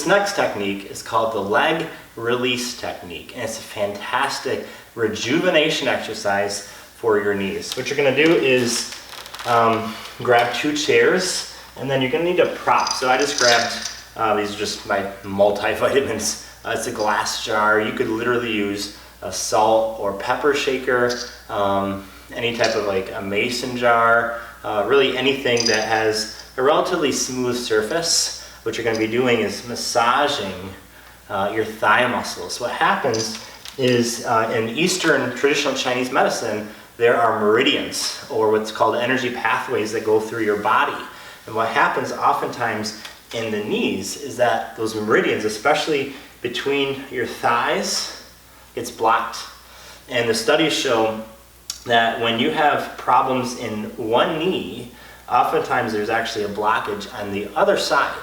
This next technique is called the leg release technique, and it's a fantastic rejuvenation exercise for your knees. What you're going to do is grab 2 chairs, and then you're going to need a prop. So I just grabbed, these are just my multivitamins. It's a glass jar. You could literally use a salt or pepper shaker, any type of like a mason jar, really anything that has a relatively smooth surface. What you're going to be doing is massaging your thigh muscles. What happens is in Eastern traditional Chinese medicine, there are meridians, or what's called energy pathways, that go through your body. And what happens oftentimes in the knees is that those meridians, especially between your thighs, gets blocked. And the studies show that when you have problems in one knee, oftentimes there's actually a blockage on the other side.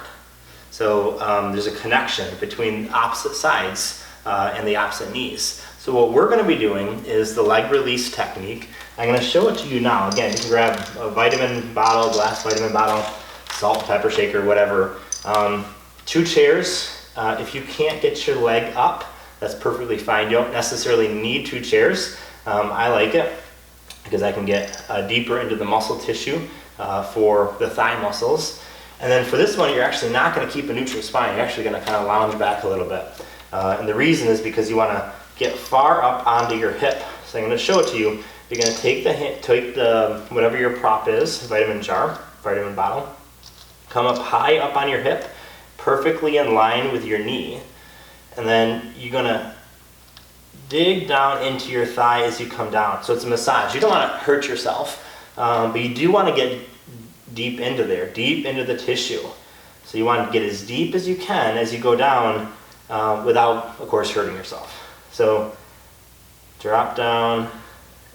So there's a connection between opposite sides and the opposite knees. So what we're going to be doing is the leg release technique. I'm going to show it to you now. Again, you can grab a vitamin bottle, glass vitamin bottle, salt, pepper shaker, whatever. 2 chairs. If you can't get your leg up, that's perfectly fine. You don't necessarily need 2 chairs. I like it because I can get deeper into the muscle tissue for the thigh muscles. And then for this one, you're actually not going to keep a neutral spine. You're actually going to kind of lounge back a little bit. And the reason is because you want to get far up onto your hip. So I'm going to show it to you. You're going to take the whatever your prop is, vitamin jar, vitamin bottle, come up high up on your hip, perfectly in line with your knee. And then you're going to dig down into your thigh as you come down. So it's a massage. You don't want to hurt yourself, but you do want to get deep into there, deep into the tissue. So you want to get as deep as you can as you go down without, of course, hurting yourself. So drop down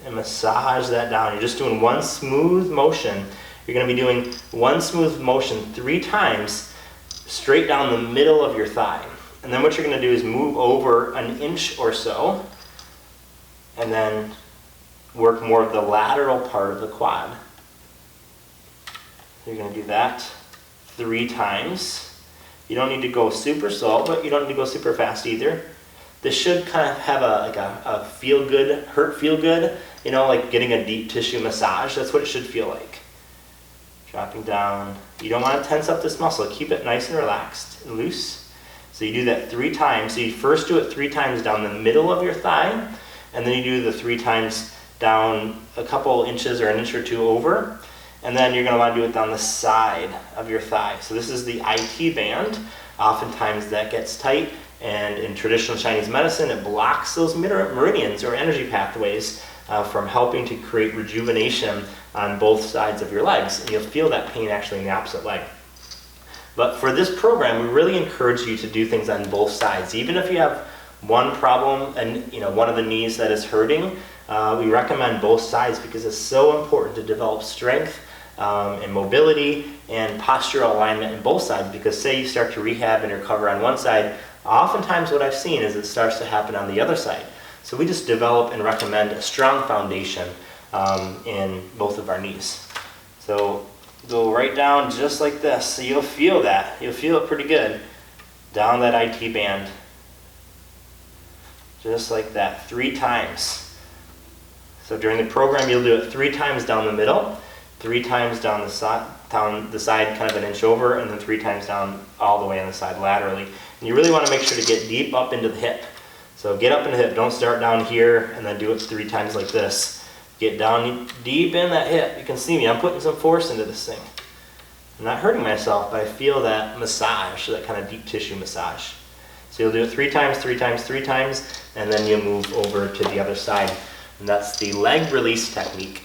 and massage that down. You're just doing one smooth motion. You're going to be doing one smooth motion 3 times straight down the middle of your thigh. And then what you're going to do is move over an inch or so and then work more of the lateral part of the quad. You're going to do that 3 times. You don't need to go super slow, but you don't need to go super fast either. This should kind of have a feel good, feel good, you know, like getting a deep tissue massage. That's what it should feel like. Dropping down. You don't want to tense up this muscle. Keep it nice and relaxed and loose. So you do that 3 times. So you first do it 3 times down the middle of your thigh, and then you do the 3 times down a couple inches or an inch or 2 over. And then you're going to want to do it down the side of your thigh. So this is the IT band. Oftentimes that gets tight, and in traditional Chinese medicine, it blocks those meridians or energy pathways from helping to create rejuvenation on both sides of your legs. And you'll feel that pain actually in the opposite leg. But for this program, we really encourage you to do things on both sides. Even if you have one problem and one of the knees that is hurting, we recommend both sides because it's so important to develop strength and mobility and postural alignment in both sides, because say you start to rehab and recover on one side, oftentimes what I've seen is it starts to happen on the other side. So we just develop and recommend a strong foundation in both of our knees. So go right down just like this. So you'll feel that. You'll feel it pretty good. Down that IT band. Just like that, 3 times. So during the program, you'll do it 3 times down the middle, 3 times down the side kind of an inch over, and then 3 times down all the way on the side laterally. And you really want to make sure to get deep up into the hip. So get up into the hip. Don't start down here and then do it 3 times like this. Get down deep in that hip. You can see me. I'm putting some force into this thing. I'm not hurting myself, but I feel that massage, that kind of deep tissue massage. So you'll do it 3 times, 3 times, 3 times, and then you'll move over to the other side. And that's the leg release technique.